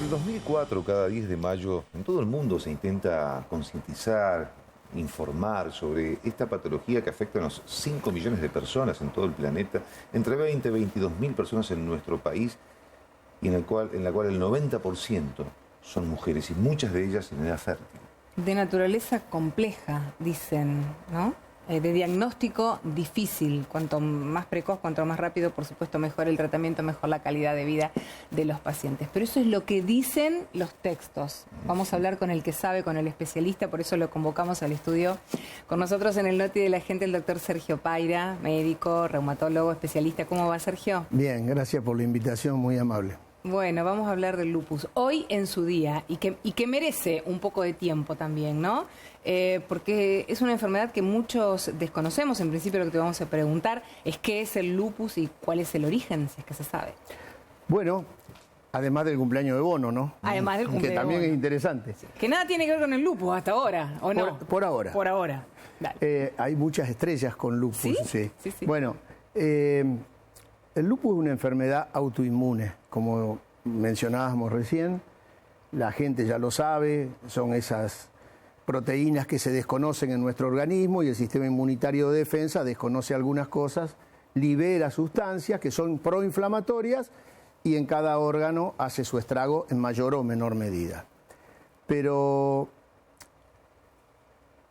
el 2004, cada 10 de mayo, en todo el mundo se intenta concientizar, informar sobre esta patología que afecta a unos 5 millones de personas en todo el planeta, entre 20 y 22.000 personas en nuestro país, y en la cual el 90% son mujeres, y muchas de ellas en edad fértil. De naturaleza compleja, dicen, ¿no? De diagnóstico difícil. Cuanto más precoz, cuanto más rápido, por supuesto, mejor el tratamiento, mejor la calidad de vida de los pacientes. Pero eso es lo que dicen los textos. Vamos a hablar con el que sabe, con el especialista, por eso lo convocamos al estudio. Con nosotros en el Noti de la Gente, el doctor Sergio Paira, médico, reumatólogo, especialista. ¿Cómo va, Sergio? Bien, gracias por la invitación, muy amable. Bueno, vamos a hablar del lupus hoy en su día y que merece un poco de tiempo también, ¿no? Porque es una enfermedad que muchos desconocemos. En principio lo que te vamos a preguntar es qué es el lupus y cuál es el origen, si es que se sabe. Bueno, además del cumpleaños de Bono, ¿no? Además del cumpleaños que también de Bono. Es interesante. Sí. Que nada tiene que ver con el lupus hasta ahora, ¿o no? Por ahora. Por ahora. Dale. Hay muchas estrellas con lupus. ¿Sí? Sí. Sí, sí. Bueno, el lupus es una enfermedad autoinmune, como mencionábamos recién. La gente ya lo sabe, son esas proteínas que se desconocen en nuestro organismo y el sistema inmunitario de defensa desconoce algunas cosas, libera sustancias que son proinflamatorias y en cada órgano hace su estrago en mayor o menor medida. Pero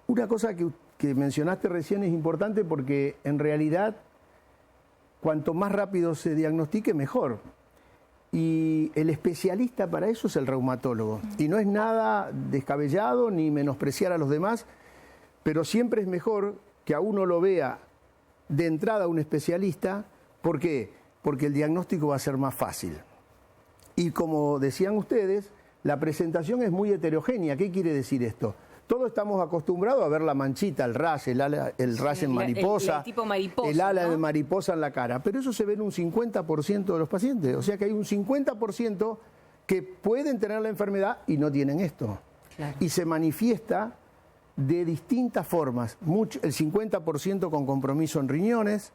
una cosa que mencionaste recién es importante porque en realidad cuanto más rápido se diagnostique mejor. Y el especialista para eso es el reumatólogo. Y no es nada descabellado ni menospreciar a los demás, pero siempre es mejor que a uno lo vea de entrada un especialista. ¿Por qué? Porque el diagnóstico va a ser más fácil. Y como decían ustedes, la presentación es muy heterogénea. ¿Qué quiere decir esto? Todos estamos acostumbrados a ver la manchita, el rash, el rash en mariposa, el tipo mariposa, el ala, ¿no?, de mariposa en la cara. Pero eso se ve en un 50% de los pacientes. O sea que hay un 50% que pueden tener la enfermedad y no tienen esto. Claro. Y se manifiesta de distintas formas. El 50% con compromiso en riñones,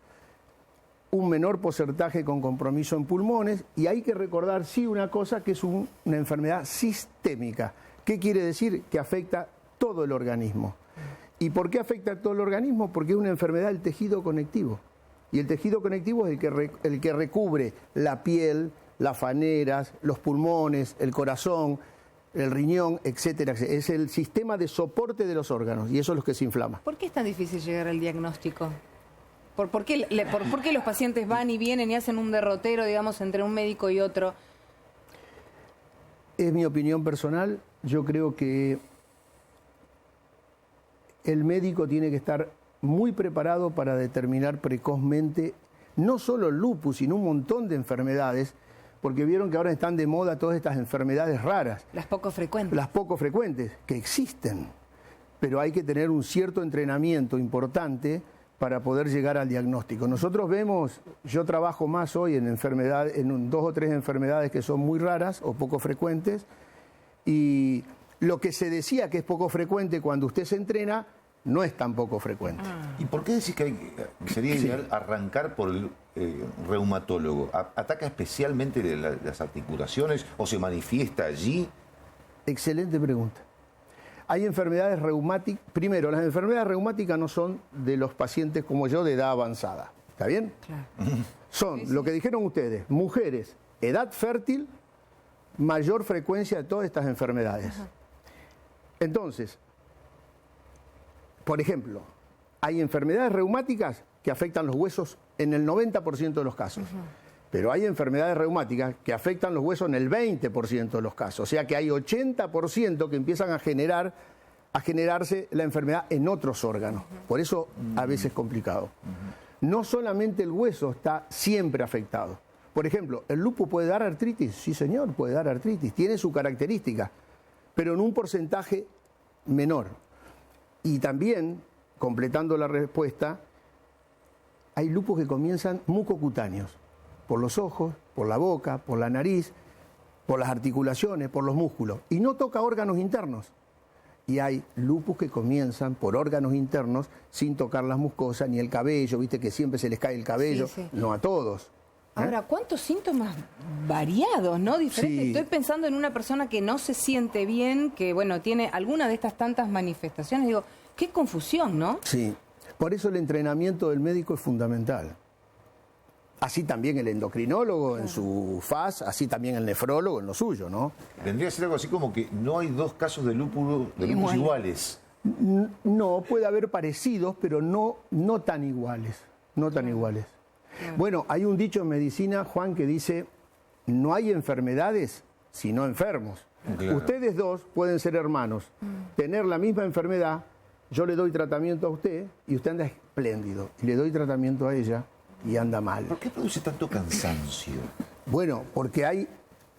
un menor porcentaje con compromiso en pulmones. Y hay que recordar, sí, una cosa, que es una enfermedad sistémica. ¿Qué quiere decir? Que afecta todo el organismo. ¿Y por qué afecta a todo el organismo? Porque es una enfermedad del tejido conectivo. Y el tejido conectivo es el que recubre la piel, las faneras, los pulmones, el corazón, el riñón, etcétera, etcétera. Es el sistema de soporte de los órganos y eso es lo que se inflama. ¿Por qué es tan difícil llegar al diagnóstico? ¿Por qué los pacientes van y vienen y hacen un derrotero, digamos, entre un médico y otro? Es mi opinión personal. Yo creo que el médico tiene que estar muy preparado para determinar precozmente no solo el lupus, sino un montón de enfermedades, porque vieron que ahora están de moda todas estas enfermedades raras. Las poco frecuentes. Las poco frecuentes, que existen, pero hay que tener un cierto entrenamiento importante para poder llegar al diagnóstico. Nosotros vemos, yo trabajo más hoy en 2 o 3 enfermedades que son muy raras o poco frecuentes, y lo que se decía que es poco frecuente cuando usted se entrena, no es tan poco frecuente. ¿Y por qué decís que sería ideal arrancar por el reumatólogo? ¿Ataca especialmente las articulaciones o se manifiesta allí? Excelente pregunta. Hay enfermedades reumáticas. Primero, las enfermedades reumáticas no son de los pacientes como yo de edad avanzada. ¿Está bien? Claro. Son, sí, lo que dijeron ustedes, mujeres, edad fértil, mayor frecuencia de todas estas enfermedades. Ajá. Entonces, por ejemplo, hay enfermedades reumáticas que afectan los huesos en el 90% de los casos. Pero hay enfermedades reumáticas que afectan los huesos en el 20% de los casos. O sea que hay 80% que empiezan a generarse la enfermedad en otros órganos. Por eso a veces es complicado. No solamente el hueso está siempre afectado. Por ejemplo, ¿el lupus puede dar artritis? Sí, señor, puede dar artritis. Tiene su característica, pero en un porcentaje menor. Y también, completando la respuesta, hay lupus que comienzan mucocutáneos, por los ojos, por la boca, por la nariz, por las articulaciones, por los músculos, y no toca órganos internos. Y hay lupus que comienzan por órganos internos sin tocar las mucosas ni el cabello, viste que siempre se les cae el cabello, sí, sí. No a todos, Ahora, ¿cuántos síntomas variados, no? Diferentes. Sí. Estoy pensando en una persona que no se siente bien, que, bueno, tiene alguna de estas tantas manifestaciones. Digo, qué confusión, ¿no? Sí. Por eso el entrenamiento del médico es fundamental. Así también el endocrinólogo en su faz, así también el nefrólogo en lo suyo, ¿no? Vendría a ser algo así como que no hay dos casos de lupus iguales. No, puede haber parecidos, pero no tan iguales. No tan iguales. Bueno, hay un dicho en medicina, Juan, que dice, no hay enfermedades sino enfermos. Claro. Ustedes dos pueden ser hermanos, tener la misma enfermedad, yo le doy tratamiento a usted y usted anda espléndido. Y le doy tratamiento a ella y anda mal. ¿Por qué produce tanto cansancio? Bueno, porque hay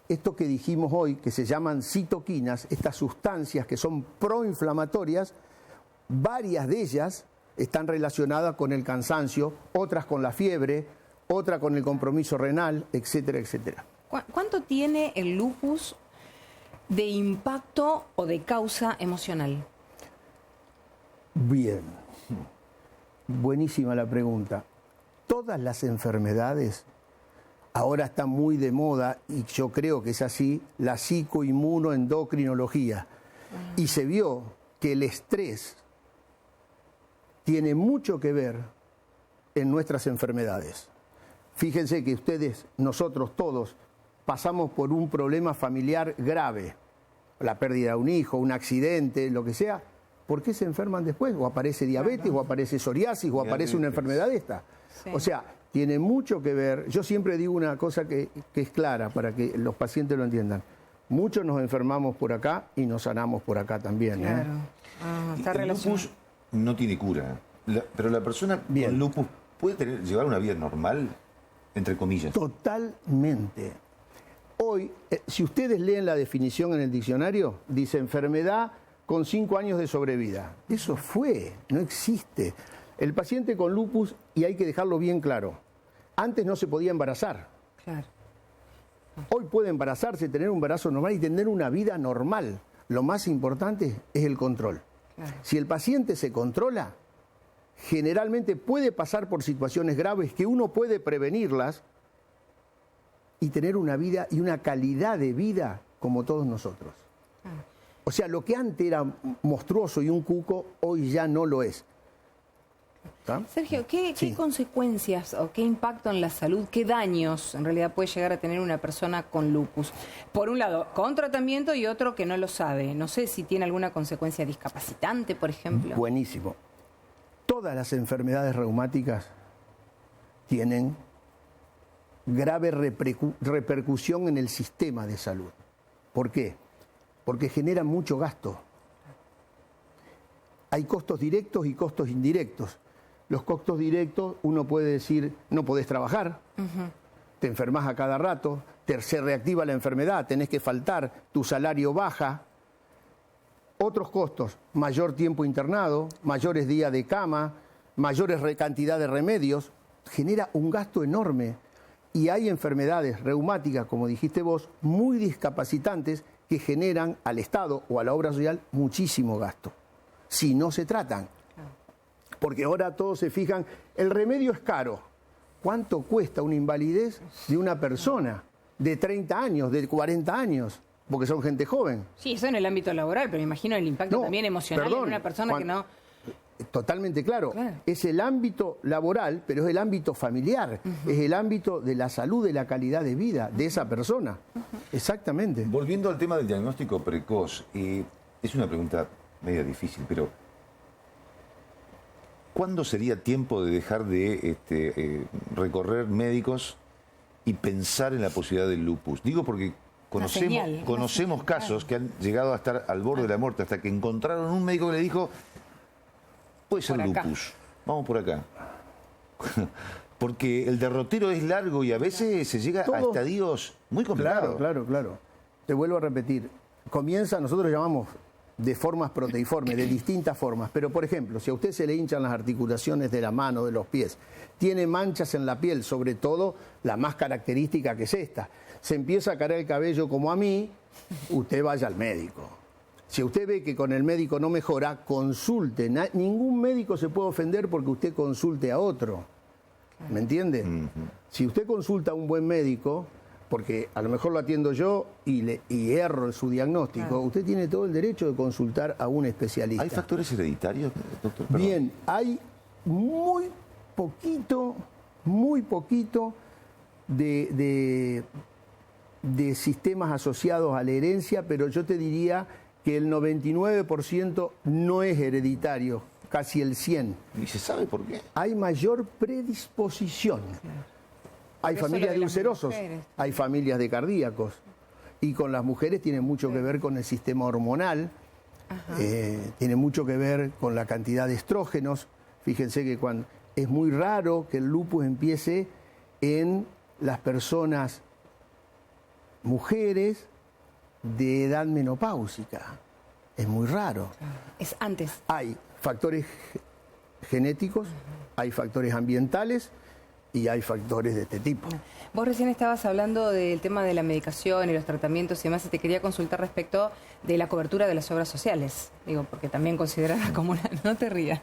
esto que dijimos hoy, que se llaman citoquinas, estas sustancias que son proinflamatorias, varias de ellas están relacionadas con el cansancio, otras con la fiebre, otra con el compromiso renal, etcétera, etcétera. ¿Cuánto tiene el lupus de impacto o de causa emocional? Bien, buenísima la pregunta. Todas las enfermedades, ahora está muy de moda, y yo creo que es así, la psicoinmunoendocrinología. Y se vio que el estrés tiene mucho que ver en nuestras enfermedades. Fíjense que ustedes, nosotros todos, pasamos por un problema familiar grave, la pérdida de un hijo, un accidente, lo que sea. ¿Por qué se enferman después? O aparece diabetes, o aparece psoriasis, o aparece una enfermedad de esta. Sí. O sea, tiene mucho que ver. Yo siempre digo una cosa que es clara para que los pacientes lo entiendan. Muchos nos enfermamos por acá y nos sanamos por acá también. Claro. Está El relacionado. lupus no tiene cura, pero la persona con lupus puede llevar una vida normal, entre comillas. Totalmente. Hoy, si ustedes leen la definición en el diccionario, dice enfermedad con 5 años de sobrevida. Eso no existe. El paciente con lupus, y hay que dejarlo bien claro, antes no se podía embarazar. Claro. Hoy puede embarazarse, tener un embarazo normal y tener una vida normal. Lo más importante es el control. Claro. Si el paciente se controla, generalmente puede pasar por situaciones graves que uno puede prevenirlas y tener una vida y una calidad de vida como todos nosotros. O sea, lo que antes era monstruoso y un cuco, hoy ya no lo es. ¿Está? Sergio, ¿qué Sí. consecuencias o qué impacto en la salud, qué daños en realidad puede llegar a tener una persona con lupus? Por un lado, con tratamiento y otro que no lo sabe. No sé si tiene alguna consecuencia discapacitante, por ejemplo. Buenísimo. Todas las enfermedades reumáticas tienen grave repercusión en el sistema de salud. ¿Por qué? Porque generan mucho gasto. Hay costos directos y costos indirectos. Los costos directos, uno puede decir, no podés trabajar, te enfermas a cada rato, se reactiva la enfermedad, tenés que faltar, tu salario baja. Otros costos, mayor tiempo internado, mayores días de cama, mayores cantidad de remedios, genera un gasto enorme. Y hay enfermedades reumáticas, como dijiste vos, muy discapacitantes que generan al Estado o a la obra social muchísimo gasto, si no se tratan. Porque ahora todos se fijan, el remedio es caro. ¿Cuánto cuesta una invalidez de una persona de 30 años, de 40 años? Porque son gente joven. Sí, eso en el ámbito laboral, pero me imagino el impacto No, también emocional perdón, en una persona que no... Totalmente claro. Claro. Es el ámbito laboral, pero es el ámbito familiar, es el ámbito de la salud, de la calidad de vida de esa persona. Exactamente. Volviendo al tema del diagnóstico precoz, es una pregunta media difícil, pero ¿cuándo sería tiempo de dejar de recorrer médicos y pensar en la posibilidad del lupus? Digo porque conocemos casos que han llegado a estar al borde de la muerte hasta que encontraron un médico que le dijo, puede ser lupus, vamos por acá. Porque el derrotero es largo y a veces se llega a estadios muy complicados. Claro. Te vuelvo a repetir. Comienza, nosotros llamamos de formas proteiformes, de distintas formas. Pero, por ejemplo, si a usted se le hinchan las articulaciones de la mano, de los pies, tiene manchas en la piel, sobre todo la más característica que es esta. Se empieza a caer el cabello como a mí, usted vaya al médico. Si usted ve que con el médico no mejora, consulte. Ningún médico se puede ofender porque usted consulte a otro. ¿me entiende? Si usted consulta a un buen médico, porque a lo mejor lo atiendo yo y erro en su diagnóstico, usted tiene todo el derecho de consultar a un especialista. ¿Hay factores hereditarios, doctor? Perdón. Bien, hay muy poquito de sistemas asociados a la herencia, pero yo te diría que el 99% no es hereditario, casi el 100%. ¿Y se sabe por qué? Hay mayor predisposición. Hay Pero familias eso de lo de las ulcerosos, mujeres. hay familias de cardíacos. Y con las mujeres tiene mucho que ver con el sistema hormonal, tiene mucho que ver con la cantidad de estrógenos. Fíjense que es muy raro que el lupus empiece en las personas mujeres de edad menopáusica. Es muy raro. Es antes. Hay factores genéticos, hay factores ambientales y hay factores de este tipo. Vos recién estabas hablando del tema de la medicación y los tratamientos y demás, y te quería consultar respecto de la cobertura de las obras sociales. Digo, porque también considerada como una... No te rías.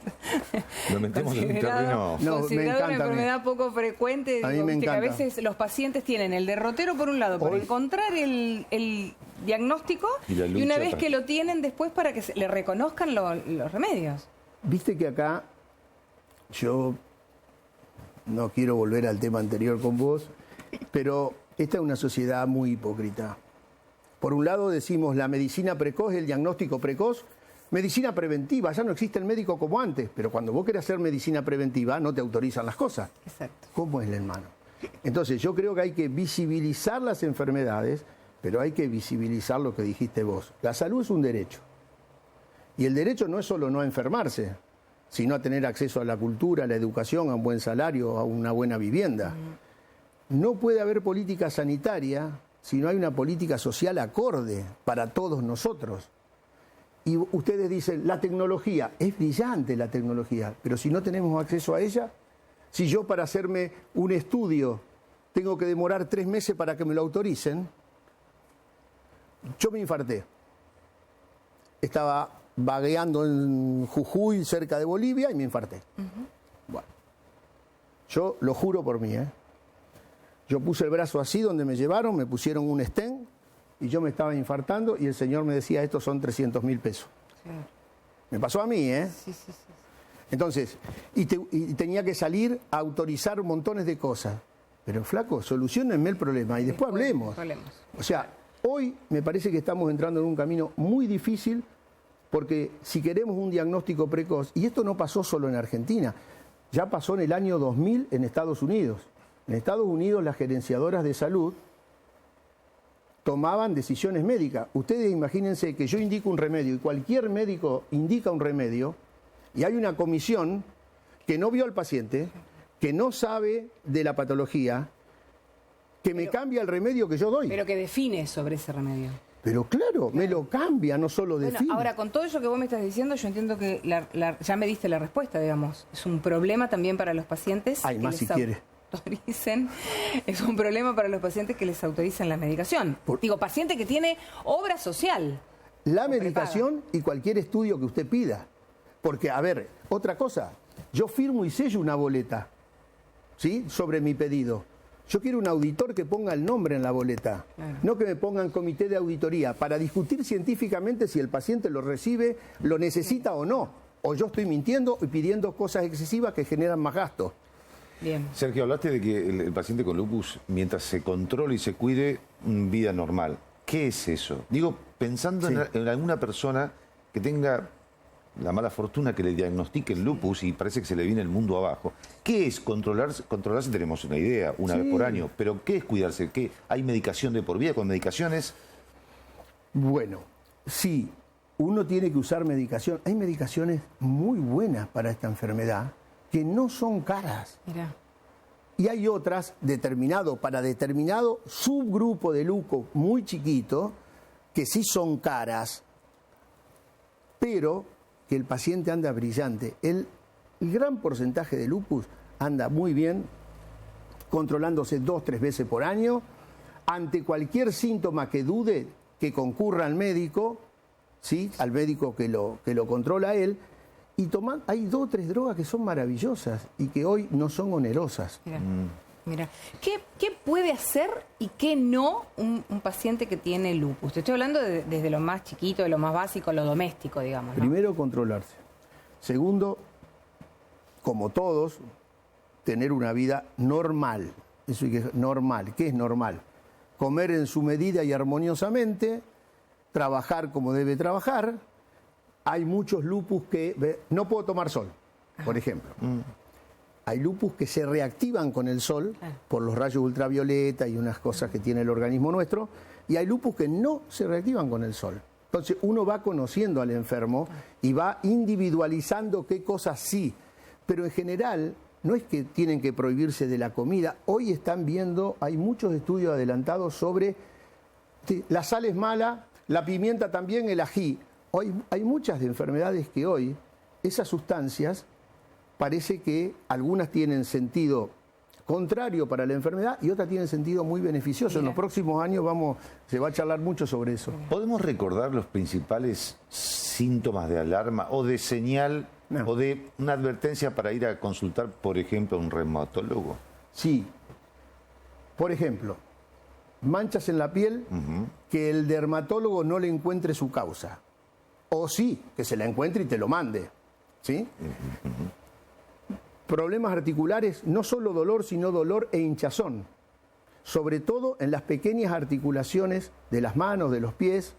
Nos metemos en un terreno... No, me Considerada encanta una a mí. enfermedad poco frecuente, A mí digo, me viste que a encanta. veces los pacientes tienen el derrotero por un lado, por Hoy- encontrar el diagnóstico, Y la y lucha una vez para- que lo tienen después para que le reconozcan los remedios. Viste que acá, yo no quiero volver al tema anterior con vos, pero esta es una sociedad muy hipócrita. Por un lado decimos la medicina precoz, el diagnóstico precoz, medicina preventiva, ya no existe el médico como antes, pero cuando vos querés hacer medicina preventiva no te autorizan las cosas. Exacto. ¿Cómo es, hermano? Entonces yo creo que hay que visibilizar las enfermedades, pero hay que visibilizar lo que dijiste vos. La salud es un derecho. Y el derecho no es solo no enfermarse, sino a tener acceso a la cultura, a la educación, a un buen salario, a una buena vivienda. No puede haber política sanitaria si no hay una política social acorde para todos nosotros. Y ustedes dicen, la tecnología, es brillante la tecnología, pero si no tenemos acceso a ella, si yo para hacerme un estudio tengo que demorar 3 meses para que me lo autoricen, yo me infarté. Estaba vagueando en Jujuy, cerca de Bolivia, y me infarté. Bueno, yo lo juro por mí, Yo puse el brazo así donde me llevaron, me pusieron un stent y yo me estaba infartando y el señor me decía, estos son 300.000 pesos. Claro. Me pasó a mí, Sí, sí, sí. Entonces, y tenía que salir a autorizar montones de cosas. Pero flaco, solucionenme el problema y después hablemos. O sea, hoy me parece que estamos entrando en un camino muy difícil porque si queremos un diagnóstico precoz, y esto no pasó solo en Argentina, ya pasó en el año 2000 en Estados Unidos. En Estados Unidos las gerenciadoras de salud tomaban decisiones médicas. Ustedes imagínense que yo indico un remedio y cualquier médico indica un remedio y hay una comisión que no vio al paciente, que no sabe de la patología, que me cambia el remedio que yo doy. Pero que define sobre ese remedio. Pero claro, me lo cambia, no solo define. Bueno, ahora, con todo eso que vos me estás diciendo, yo entiendo que ya me diste la respuesta, digamos. Es un problema también para los pacientes. Hay que más les si quiere. autoricen. Es un problema para los pacientes que les autoricen la medicación. Digo, paciente que tiene obra social. La medicación y cualquier estudio que usted pida. Porque, a ver, otra cosa, yo firmo y sello una boleta, ¿sí?, sobre mi pedido. Yo quiero un auditor que ponga el nombre en la boleta, no que me pongan comité de auditoría, para discutir científicamente si el paciente lo recibe, lo necesita o no. O yo estoy mintiendo y pidiendo cosas excesivas que generan más gastos. Bien. Sergio, hablaste de que el paciente con lupus, mientras se controle y se cuide, vida normal. ¿Qué es eso? Digo, pensando Sí. en alguna persona que tenga la mala fortuna que le diagnostique el lupus y parece que se le viene el mundo abajo. ¿Qué es controlarse? Controlarse tenemos una idea, una vez por año, pero ¿qué es cuidarse? ¿Qué? ¿Hay medicación de por vida con medicaciones? Bueno, sí, uno tiene que usar medicación. Hay medicaciones muy buenas para esta enfermedad que no son caras. Mirá. Y hay otras para determinado subgrupo de lupus muy chiquito que sí son caras, pero que el paciente anda brillante. El gran porcentaje de lupus anda muy bien, controlándose 2-3 veces por año. Ante cualquier síntoma que dude, que concurra al médico, ¿sí?, al médico que lo controla él. Y hay 2 o 3 drogas que son maravillosas y que hoy no son onerosas. Mira, ¿qué puede hacer y qué no un paciente que tiene lupus? Te estoy hablando desde lo más chiquito, de lo más básico, lo doméstico, digamos, ¿no? Primero, controlarse. Segundo, como todos, tener una vida normal. Eso es normal. ¿Qué es normal? Comer en su medida y armoniosamente, trabajar como debe trabajar. Hay muchos lupus que... No puedo tomar sol, por ejemplo. Hay lupus que se reactivan con el sol por los rayos ultravioleta y unas cosas que tiene el organismo nuestro, y hay lupus que no se reactivan con el sol. Entonces uno va conociendo al enfermo y va individualizando qué cosas sí, pero en general no es que tienen que prohibirse de la comida. Hoy están viendo, hay muchos estudios adelantados sobre la sal es mala, la pimienta también, el ají. Hoy hay muchas de enfermedades que hoy esas sustancias parece que algunas tienen sentido contrario para la enfermedad y otras tienen sentido muy beneficioso. En los próximos años se va a charlar mucho sobre eso. ¿Podemos recordar los principales síntomas de alarma o de señal o de una advertencia para ir a consultar, por ejemplo, a un reumatólogo? Sí. Por ejemplo, manchas en la piel que el dermatólogo no le encuentre su causa. O sí, que se la encuentre y te lo mande. ¿Sí? Problemas articulares, no solo dolor, sino dolor e hinchazón, sobre todo en las pequeñas articulaciones de las manos, de los pies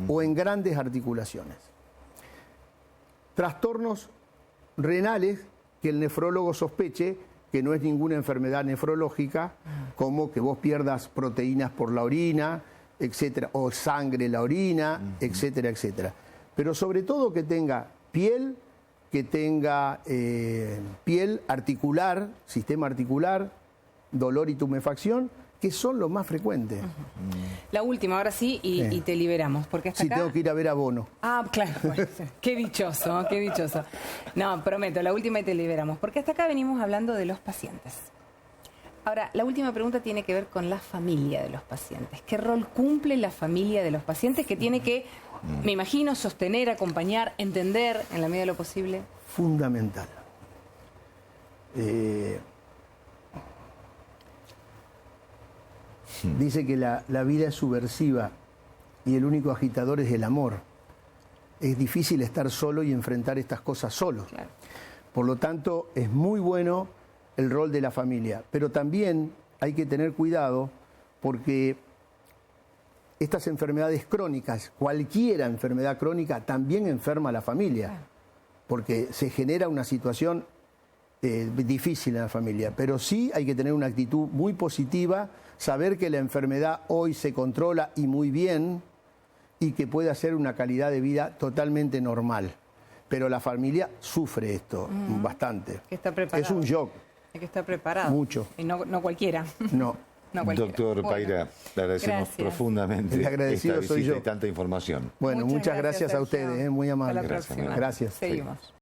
o en grandes articulaciones. Trastornos renales que el nefrólogo sospeche que no es ninguna enfermedad nefrológica, como que vos pierdas proteínas por la orina, etcétera, o sangre en la orina, etcétera, etcétera. Pero sobre todo que tenga piel, que tenga piel articular, sistema articular, dolor y tumefacción, que son los más frecuentes. La última, ahora sí, y te liberamos. Porque hasta acá... tengo que ir a ver a Bono. Ah, claro. Qué dichoso, qué dichoso. No, prometo, la última y te liberamos. Porque hasta acá venimos hablando de los pacientes. Ahora, la última pregunta tiene que ver con la familia de los pacientes. ¿Qué rol cumple la familia de los pacientes que tiene que, me imagino, sostener, acompañar, entender en la medida de lo posible? Fundamental. Dice que la vida es subversiva y el único agitador es el amor. Es difícil estar solo y enfrentar estas cosas solo. Claro. Por lo tanto, es muy bueno el rol de la familia, pero también hay que tener cuidado porque estas enfermedades crónicas, cualquier enfermedad crónica, también enferma a la familia, porque se genera una situación difícil en la familia. Pero sí hay que tener una actitud muy positiva, saber que la enfermedad hoy se controla y muy bien y que puede hacer una calidad de vida totalmente normal. Pero la familia sufre esto bastante. Que está preparado. Es un shock. Hay que estar preparado. Mucho. Y no cualquiera. No. Doctor Paira, le agradecemos profundamente el agradecido esta visita soy yo. y tanta información. Bueno, muchas gracias a ustedes, muy amable. Hasta la próxima. Gracias. Seguimos.